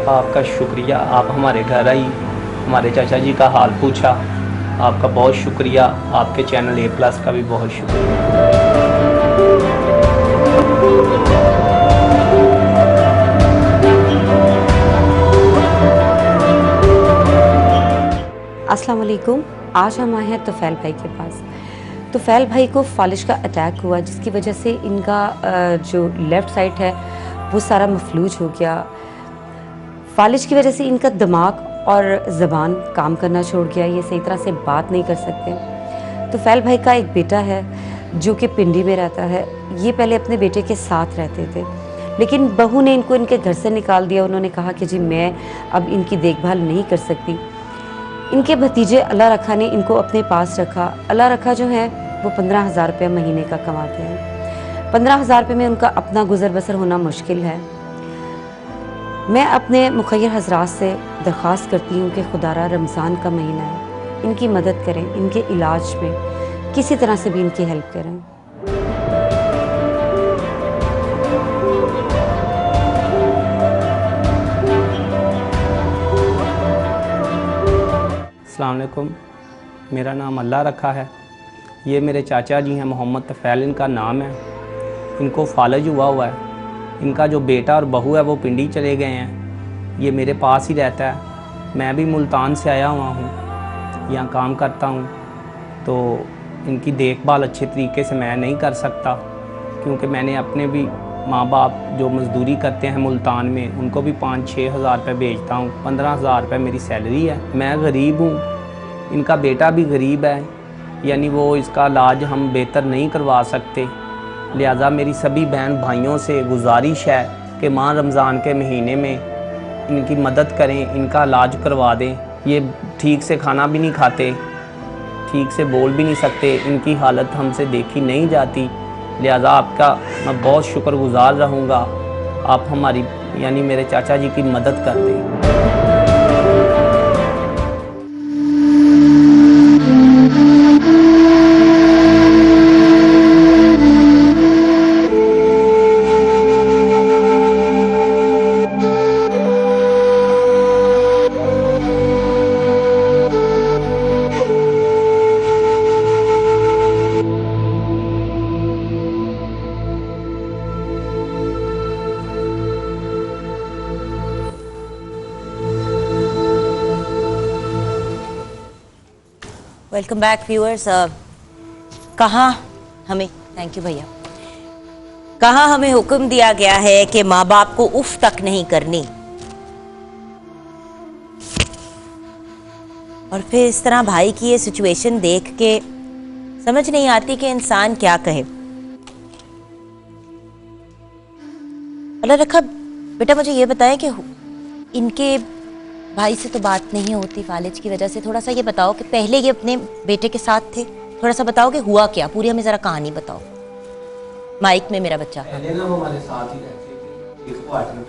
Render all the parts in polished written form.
आपा आपका शुक्रिया। आप हमारे घर आई, हमारे चाचा जी का हाल पूछा, आपका बहुत शुक्रिया। आपके चैनल A+ का भी बहुत शुक्रिया। अस्सलाम वालेकुम। आज हम आए हैं तुफैल भाई के पास। तुफैल भाई को फालिज का अटैक हुआ, जिसकी वजह से इनका जो लेफ़्ट साइड है वो सारा मफलूज हो गया। फालिज की वजह से इनका दिमाग और ज़बान काम करना छोड़ गया, ये सही तरह से बात नहीं कर सकते। तुफैल भाई का एक बेटा है जो कि पिंडी में रहता है। ये पहले अपने बेटे के साथ रहते थे, लेकिन बहू ने इनको इनके घर से निकाल दिया। उन्होंने कहा कि जी मैं अब इनकी देखभाल नहीं कर सकती। इनके भतीजे अल्लाह रखा ने इनको अपने पास रखा। अल्लाह रखा जो है वो 15,000 रुपये महीने का कमाते हैं। 15,000 रुपये में उनका अपना गुजर बसर होना मुश्किल है। मैं अपने मुखय्यर हजरात से दरख्वास्त करती हूँ कि खुदारा रमज़ान का महीना है, इनकी मदद करें, इनके इलाज में किसी तरह से भी इनकी हेल्प करें। अस्सलाम वालेकुम, मेरा नाम अल्लाह रखा है। ये मेरे चाचा जी हैं, मोहम्मद तुफैल इनका नाम है। इनको फालज हुआ है। इनका जो बेटा और बहू है वो पिंडी चले गए हैं। ये मेरे पास ही रहता है। मैं भी मुल्तान से आया हुआ हूँ, यहाँ काम करता हूँ, तो इनकी देखभाल अच्छे तरीके से मैं नहीं कर सकता, क्योंकि मैंने अपने भी माँ बाप जो मज़दूरी करते हैं मुल्तान में, उनको भी 5-6 हज़ार रुपये भेजता हूँ। 15,000 रुपये मेरी सैलरी है। मैं गरीब हूँ, इनका बेटा भी गरीब है, यानी वो इसका इलाज हम बेहतर नहीं करवा सकते। लिहाजा मेरी सभी बहन भाइयों से गुजारिश है कि माह रमज़ान के महीने में इनकी मदद करें, इनका इलाज करवा दें। ये ठीक से खाना भी नहीं खाते, ठीक से बोल भी नहीं सकते, इनकी हालत हमसे देखी नहीं जाती। लिहाजा आपका मैं बहुत शुक्रगुज़ार रहूँगा, आप हमारी यानी मेरे चाचा जी की मदद कर दें। Welcome back viewers. कहाँ हमें थैंक यू भैया, कहाँ हमें हुक्म दिया गया है कि माँ बाप को उफ तक नहीं करनी, और फिर इस तरह भाई की ये सिचुएशन देख के समझ नहीं आती कि इंसान क्या कहे। अल्लाह रखा बेटा, मुझे ये बताएं कि इनके भाई से तो बात नहीं होती फालिज की वजह से। थोड़ा सा ये बताओ कि पहले ये अपने बेटे के साथ थे, थोड़ा सा बताओ कि हुआ क्या, पूरी हमें जरा कहानी बताओ। माइक में मेरा बच्चा। पहले ना वो हमारे साथ ही रहते थे, एक क्वार्टर में।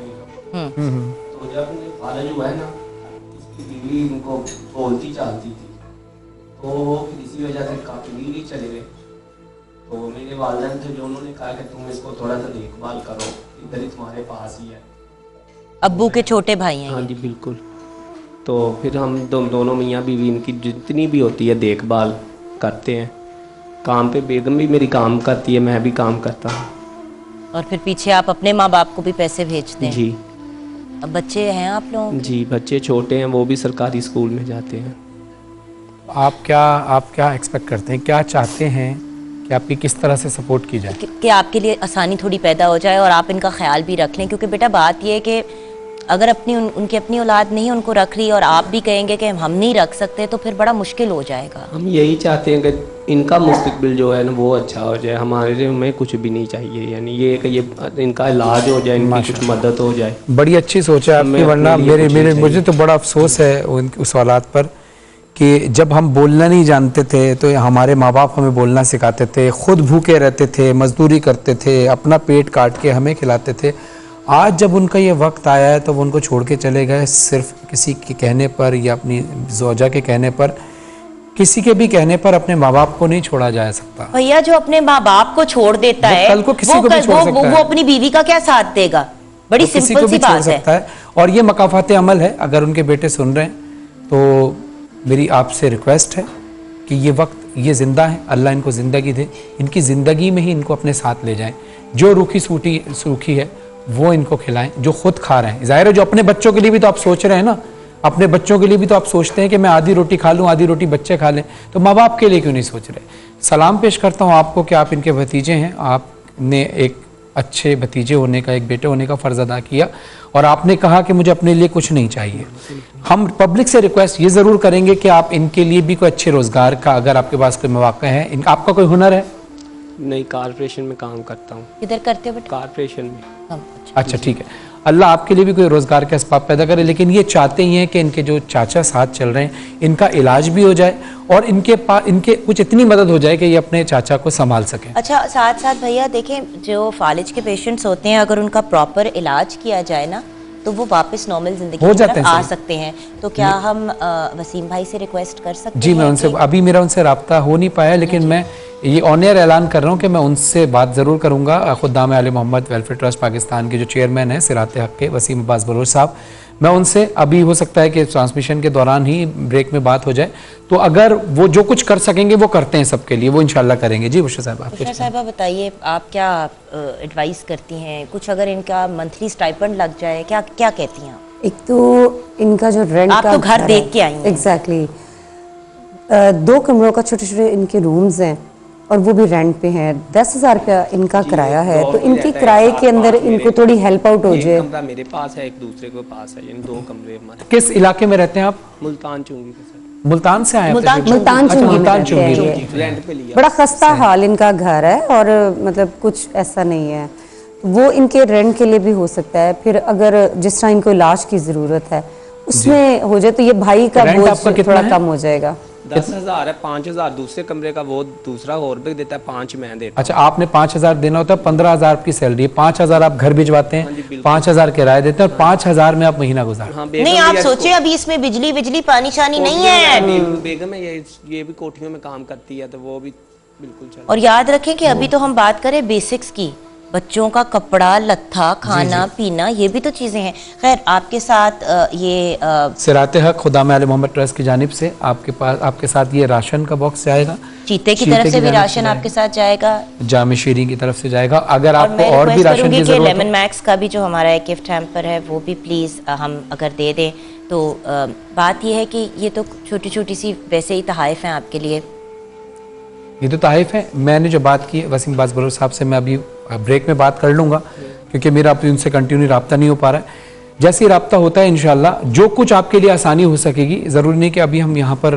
तो जब फालिज हुआ है ना, इसकी बीवी इनको बोलती चालती थी, तो वो फिर इसी वजह से काफी दिल्ली चले गए। तो मेरे वालिदैन थे जो उन्होंने कहा कि तुम इसको थोड़ा सा देखभाल करो, इधर ही तुम्हारे पास ही है। अब्बू के छोटे भाई हैं? हाँ जी बिल्कुल। तो फिर हम दोनों मियाँ बीवी इनकी जितनी भी होती है देखभाल करते हैं। काम पे बेगम भी मेरी काम करती है, मैं भी काम करता हूँ। और फिर पीछे आप अपने माँ बाप को भी पैसे भेजते हैं? जी। अब बच्चे हैं आप लोगों के? जी, बच्चे छोटे हैं, वो भी सरकारी स्कूल में जाते हैं। आप क्या एक्सपेक्ट करते हैं, क्या चाहते हैं कि आपकी किस तरह से सपोर्ट की जाए? कि आपके लिए आसानी थोड़ी पैदा हो जाए और आप इनका ख्याल भी रख लें, क्योंकि बेटा बात ये है कि अगर उनकी अपनी औलाद नहीं उनको रख रही और आप भी कहेंगे कि हम नहीं रख सकते, तो फिर बड़ा मुश्किल हो जाएगा। हम यही चाहते हैं कि इनका मुस्तकबिल जो है ना वो अच्छा हो जाए, हमारे में कुछ भी नहीं चाहिए, यानी ये कि ये इनका इलाज हो जाए, इनकी कुछ मदद हो जाए। बड़ी अच्छी सोच है आपकी, वरना मुझे तो बड़ा अफसोस है उस औलाद पर कि जब हम बोलना नहीं जानते थे तो हमारे माँ बाप हमें बोलना सिखाते थे, खुद भूखे रहते थे, मजदूरी करते थे, अपना पेट काट के हमें खिलाते थे। आज जब उनका ये वक्त आया है तो वो उनको छोड़ के चले गए, सिर्फ किसी के कहने पर या अपनी ज़ौजा के कहने पर, किसी के भी कहने पर अपने माँ बाप को नहीं छोड़ा जा सकता। भैया जो अपने माँ बाप को छोड़ देता है कल को किसी को भी छोड़ सकता है। वो अपनी बीवी का क्या साथ देगा? बड़ी सिंपल सी बात है। और ये मकाफात अमल है। अगर उनके बेटे सुन रहे हैं तो मेरी आपसे रिक्वेस्ट है कि ये वक्त ये ज़िंदा है, अल्लाह इनको ज़िंदगी दे, इनकी ज़िंदगी में ही इनको अपने साथ ले जाएं। जो रूखी सूखी है वो इनको खिलाएं, जो खुद खा रहे हैं। ज़ाहिर है जो अपने बच्चों के लिए भी तो आप सोच रहे हैं ना, अपने बच्चों के लिए भी तो आप सोचते हैं कि मैं आधी रोटी खा लूँ, आधी रोटी बच्चे खा लें, तो माँ बाप के लिए क्यों नहीं सोच रहे। सलाम पेश करता हूँ आपको कि आप इनके भतीजे हैं, आपने एक अच्छे भतीजे होने का, एक बेटे होने का फ़र्ज़ अदा किया और आपने कहा कि मुझे अपने लिए कुछ नहीं चाहिए। हम पब्लिक से रिक्वेस्ट ये ज़रूर करेंगे कि आप इनके लिए भी कोई अच्छे रोज़गार का, अगर आपके पास कोई मौका है, आपका कोई हुनर है? नहीं, कारपोरेशन में काम करता हूँ। किधर करते हो बेटा? कारपोरेशन में। अच्छा ठीक है, अल्लाह आपके लिए भी कोई रोज़गार के असबाब पैदा करे। लेकिन ये चाहते ही हैं कि इनके जो चाचा साथ चल रहे हैं इनका इलाज भी हो जाए और इनके कुछ इतनी मदद हो जाए कि ये अपने चाचा को संभाल सकें। अच्छा, साथ साथ भैया देखें, जो फालिज के पेशेंट्स होते हैं अगर उनका प्रॉपर इलाज किया जाए ना तो वो वापस नॉर्मल जिंदगी हो की जाते तरफ हैं आ सही। सकते हैं। तो क्या हम वसीम भाई से रिक्वेस्ट कर सकते जी हैं? मैं उनसे अभी मेरा उनसे रब्ता हो नहीं पाया, लेकिन मैं ये ऑन एयर ऐलान कर रहा हूँ कि मैं उनसे बात ज़रूर करूँगा। खुद्दाम आले मोहम्मद वेलफेयर ट्रस्ट पाकिस्तान के जो चेयरमैन हैं सिराते हक के वसीम अब्बास बलोच साहब, मैं उनसे अभी हो सकता है कि ट्रांसमिशन के दौरान ही ब्रेक में बात हो जाए, तो अगर वो जो कुछ कर सकेंगे वो करते हैं सबके लिए, वो इंशाल्लाह करेंगे। जी बुशरा साहब, बुशरा साहिबा बताइए, आप क्या एडवाइस करती हैं? कुछ अगर इनका मंथली स्टाइपेंड लग जाए, क्या क्या कहती हैं आप? एक तो इनका जो रेंट आप तो घर देख के आई हैं। एग्जैक्टली 2 कमरों का छोटे छोटे इनके रूम्स हैं और वो भी रेंट पे हैं। 10,000 रुपया इनका किराया है, तो इनके किराए के अंदर इनको थोड़ी हेल्प आउट हो जाए। एक कमरा मेरे पास है, एक दूसरे के पास है, यानी 2 कमरे हमारे। किस इलाके में रहते हैं आप? मुल्तान चुंगी के साथ। मुल्तान से आए हैं? मुल्तान मुल्तान अच्छा, चुंगी में मुल्तान रहते हैं चुंगी। ये। रेंट पे लिया। बड़ा खस्ता हाल इनका घर है और मतलब कुछ ऐसा नहीं है, वो इनके रेंट के लिए भी हो सकता है। फिर अगर जिस तरह इनको इलाज की ज़रूरत है उसमें हो जाए तो ये भाई का रेंट बोझ आपका कितना थोड़ा है? कम हो जाएगा। 10,000 है, 5,000 दूसरे कमरे का, वो दूसरा और भी देता है, 5 मैं देता अच्छा, आपने 5,000 देना होता है, 15,000 आपकी सैलरी है, 5,000 आप घर भिजवाते हैं, 5,000 किराया देते हैं और 5,000 में आप महीना गुजारते हैं। नहीं, आप सोचिए अभी इसमें बिजली पानी शानी नहीं है। बेगम है ये भी कोठियों में काम करती है, तो वो भी बिल्कुल चल। और याद रखें कि अभी तो हम बात करें बेसिक्स की, बच्चों का कपड़ा लत्था, खाना पीना, ये भी तो चीजें हैं। खैर, आपके साथ ये सिराते हक खुदाम आले मोहम्मद ट्रस्ट की जानिब से आपके साथ ये राशन का बॉक्स जाएगा, चीते की तरफ से भी राशन आपके साथ जाएगा, जामे शीरी की तरफ से जाएगा। अगर और आपको मैं और भी रिक्वेस्ट राशन की करूंगी कि जरूरत लेमन मैक्स का भी जो हमारा एक गिफ्ट हैम्पर है वो भी प्लीज़ हम अगर दे दें तो बात ये है कि ये तो छोटी छोटी सी वैसे ही तहाइफ हैं आपके लिए। ये तो ताइफ है। मैंने जो बात की है वसीम अब्बास बलोच साहब से, मैं अभी ब्रेक में बात कर लूँगा क्योंकि मेरा अभी उनसे कंटिन्यू रब्ता नहीं हो पा रहा है। जैसे ही रब्ता होता है इंशाल्लाह जो कुछ आपके लिए आसानी हो सकेगी, ज़रूरी नहीं कि अभी हम यहाँ पर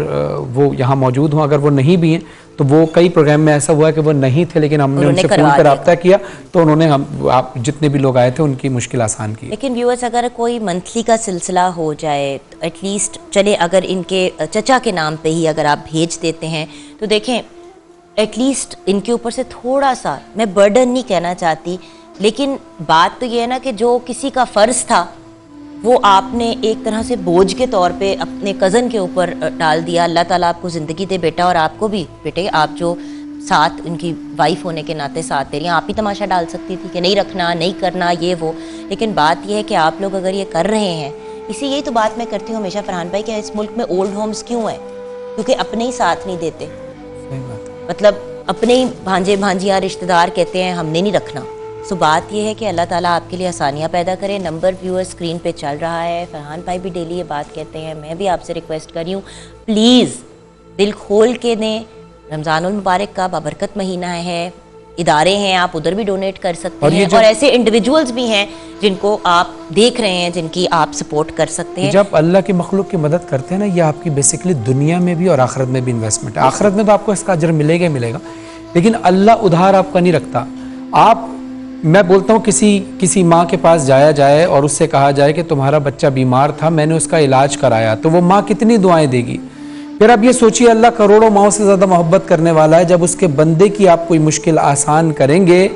वो यहाँ मौजूद हों, अगर वो नहीं भी हैं तो वो कई प्रोग्राम में ऐसा हुआ है कि वो नहीं थे लेकिन हमने उनसे फ़ोन पर रब्ता किया तो उन्होंने आप जितने भी लोग आए थे उनकी मुश्किल आसान की। लेकिन व्यूअर्स, अगर कोई मंथली का सिलसिला हो जाए तो एटलीस्ट चले, अगर इनके चचा के नाम पे ही अगर आप भेज देते हैं तो देखें एटलीस्ट इनके ऊपर से थोड़ा सा, मैं बर्डन नहीं कहना चाहती, लेकिन बात तो ये है ना कि जो किसी का फ़र्ज़ था वो आपने एक तरह से बोझ के तौर पे अपने कज़न के ऊपर डाल दिया। अल्लाह ताला आपको ज़िंदगी दे बेटा, और आपको भी बेटे, आप जो साथ उनकी वाइफ होने के नाते साथ दे रही हैं, आप ही तमाशा डाल सकती थी कि नहीं रखना, नहीं करना, ये वो। लेकिन बात यह है कि आप लोग अगर ये कर रहे हैं, इसी यही तो बात मैं करती हूँ हमेशा फरहान भाई, कि इस मुल्क में ओल्ड होम्स क्यों हैं? क्योंकि अपने ही साथ नहीं देते। मतलब अपने ही भांजे भांजियाँ रिश्तेदार कहते हैं हमने नहीं रखना। सो बात यह है कि अल्लाह ताला आपके लिए आसानियाँ पैदा करे। नंबर व्यूअर्स स्क्रीन पे चल रहा है, फरहान भाई भी डेली ये बात कहते हैं, मैं भी आपसे रिक्वेस्ट कर रही हूँ, प्लीज़ दिल खोल के दें। रमज़ानुल मुबारक का बाबरकत महीना है, इदारे हैं, आप उधर भी डोनेट कर सकते हैं, और ऐसे इंडिविजुअल्स भी हैं जिनको आप देख रहे हैं, जिनकी आप सपोर्ट कर सकते हैं। जब अल्लाह की मखलूक की मदद करते हैं ना, ये आपकी बेसिकली दुनिया में भी और आखिरत में भी इन्वेस्टमेंट है। आखिरत में तो आपको इसका अजर मिलेगा ही मिलेगा, लेकिन अल्लाह उधार आपका नहीं रखता। आप, मैं बोलता हूँ किसी माँ के पास जाया जाए और उससे कहा जाए कि तुम्हारा बच्चा बीमार था, मैंने उसका इलाज कराया, तो वो माँ कितनी दुआएं देगी। फिर अब ये सोचिए, अल्लाह करोड़ों माओं से ज़्यादा मोहब्बत करने वाला है। जब उसके बंदे की आप कोई मुश्किल आसान करेंगे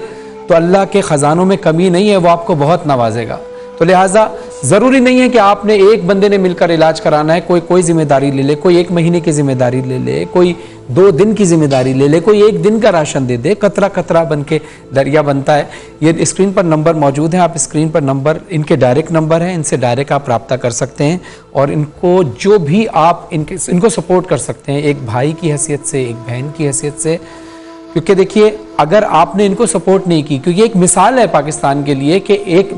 तो अल्लाह के ख़जानों में कमी नहीं है, वो आपको बहुत नवाजेगा। तो लिहाजा ज़रूरी नहीं है कि आपने एक बंदे ने मिलकर इलाज कराना है, कोई जिम्मेदारी ले ले, कोई 1 महीने की जिम्मेदारी ले ले, कोई 2 दिन की जिम्मेदारी ले ले, कोई 1 दिन का राशन दे दे, कतरा कतरा बन के दरिया बनता है। ये स्क्रीन पर नंबर मौजूद है, आप स्क्रीन पर नंबर, इनके डायरेक्ट नंबर है, इनसे डायरेक्ट आप रब्ता कर सकते हैं और इनको जो भी आप इनको सपोर्ट कर सकते हैं, एक भाई की हैसियत से, एक बहन की हैसियत से। क्योंकि देखिए, अगर आपने इनको सपोर्ट नहीं की, क्योंकि एक मिसाल है पाकिस्तान के लिए कि एक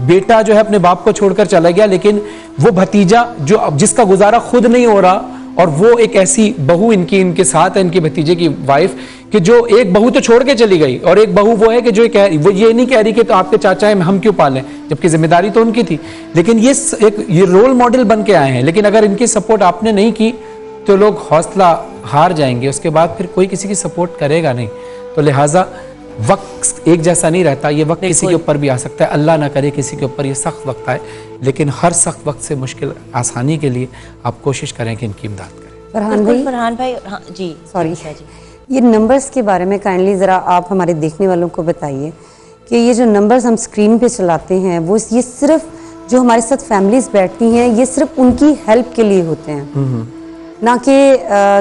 बेटा जो है अपने बाप को छोड़कर चला गया, लेकिन वो भतीजा जो जिसका गुजारा खुद नहीं हो रहा, और वो एक ऐसी बहू इनके साथ है, इनके भतीजे की वाइफ, कि जो एक बहू तो छोड़ के चली गई और एक बहू वो है कि जो वो ये नहीं कह रही कि तो आपके चाचा है हम क्यों पालें, जबकि जिम्मेदारी तो उनकी थी। लेकिन ये रोल मॉडल बन के आए हैं। लेकिन अगर इनकी सपोर्ट आपने नहीं की तो लोग हौसला हार जाएंगे, उसके बाद फिर कोई किसी की सपोर्ट करेगा नहीं। तो लिहाजा वक्त एक जैसा नहीं रहता, ये वक्त किसी के ऊपर भी आ सकता है, अल्लाह ना करे किसी के ऊपर ये सख्त वक्त आए, लेकिन हर सख्त वक्त से मुश्किल आसानी के लिए आप कोशिश करें कि इनकी इमदाद करें। फरहान भाई, हाँ जी, सॉरी, ये नंबर्स के बारे में काइंडली ज़रा आप हमारे देखने वालों को बताइए कि ये जो नंबर्स हम स्क्रीन पे चलाते हैं वो ये सिर्फ जो हमारे साथ फैमिलीज बैठती हैं ये सिर्फ उनकी हेल्प के लिए होते हैं, ना कि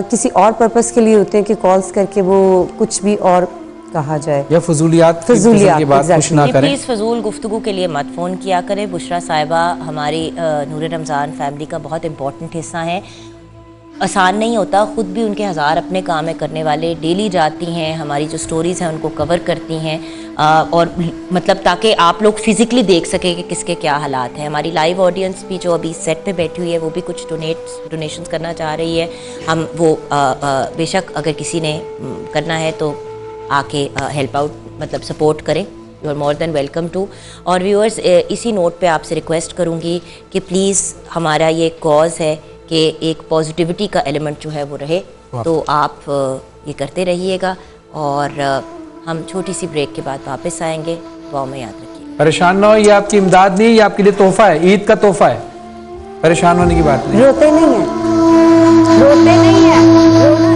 किसी और पर्पस के लिए होते हैं कि कॉल्स करके वो कुछ भी और कहा जाए या फजूलियात की बात कुछ ना करें। प्लीज़ फजूल गुफ्तगू के लिए मत फ़ोन किया करें। बुशरा साहिबा हमारी नूर रमज़ान फैमिली का बहुत इंपॉर्टेंट हिस्सा है। आसान नहीं होता, ख़ुद भी उनके हज़ार अपने काम में करने वाले डेली जाती हैं, हमारी जो स्टोरीज़ हैं उनको कवर करती हैं, और मतलब ताकि आप लोग फिज़िकली देख सकें कि किसके क्या हालात हैं। हमारी लाइव ऑडियंस भी जो अभी सेट पे बैठी हुई है वो भी कुछ डोनेशंस करना चाह रही है। हम वो बेशक अगर किसी ने करना है तो आके हेल्प आउट मतलब सपोर्ट करें, you are more than welcome to. और व्यूअर्स, इसी नोट पे आपसे रिक्वेस्ट करूँगी कि प्लीज़ हमारा ये कॉज है कि एक पॉजिटिविटी का एलिमेंट जो है वो रहे, तो आप ये करते रहिएगा। और हम छोटी सी ब्रेक के बाद वापस आएंगे। दुआ में याद रखिए। परेशान ना हो, ये आपकी इमदाद नहीं, ये आपके लिए तोहफा है, ईद का तोहफा है, परेशान होने की बात नहीं। रोते नहीं है, रोते नहीं है,